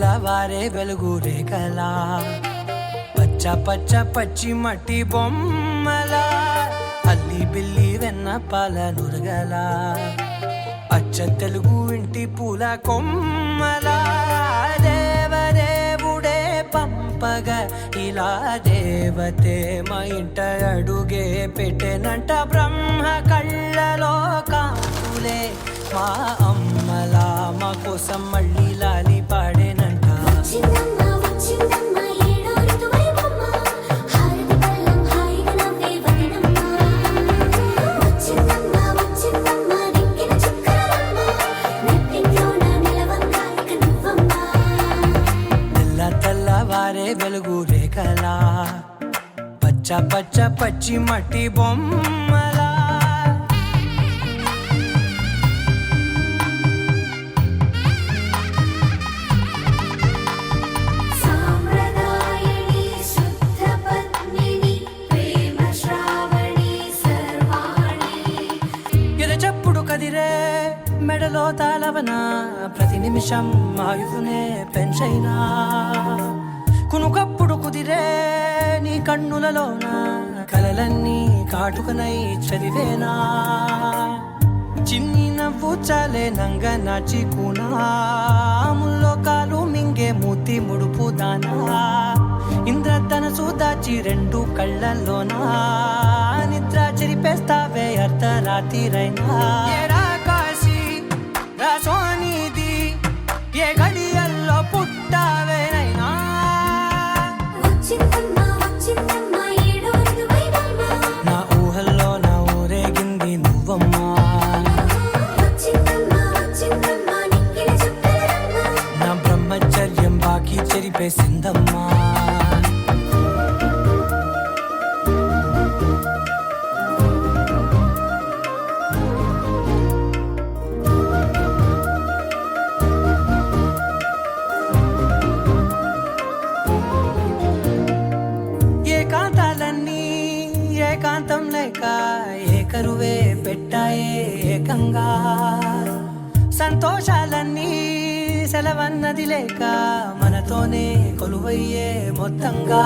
తెల్లవారే వెలుగు రేఖలా పచ్చ పచ్చ పచ్చి మట్టి బొమ్మలా అల్లి బిల్లి వెన్న పాల నురగలా అచ్చ తెలుగు ఇంటి పూల కొమ్మలా దేవదేవుడే పంపగా ఇలా దేవతే మా ఇంట అడుగే పెట్టెనంట బ్రహ్మ కళ్ళలో కాపులే మా అమ్మలా మా కోసం మళ్ళీ లాలి పాడేనంట. తెల్లవారే వెలుగు రేఖలా పచ్చ పచ్చ పచ్చి మట్టి బొమ్మలా ఎరచప్పుడు కదిరే మెడలో తాళవన ప్రతి నిమిషం ఆయుధునే పెంచైనా కునుకప్పుడు కుదిరే నీ కన్నులలోన కలలన్నీ కాటుకనై చదివేనా చిన్ని నవ్వు చాలే నంగ నాచి కూనాముల్లో కాలు మింగే మూతి ముడుపు దానా ఇంద్రధనసు దాచి రెండు కళ్ళల్లోనా నిద్ర చెరిపేస్తావే అర్ధరాత్రిరైనా కాశీ రాసోనిది ఏ గడియల్లో పుట్టావేనైనా నా ఊహల్లో నా ఊరేగింది నువ్వమ్మా నా బ్రహ్మచర్యం బాకీ చెరిపేసిందమ్మా. ఏకాంతాలన్నీ ఏకాంతం లేక ఏకరువే పెట్టాయే ఏకంగా సంతోషాలన్నీ సెలవన్నది లేక మనతోనే కొలువయ్యే మొత్తంగా.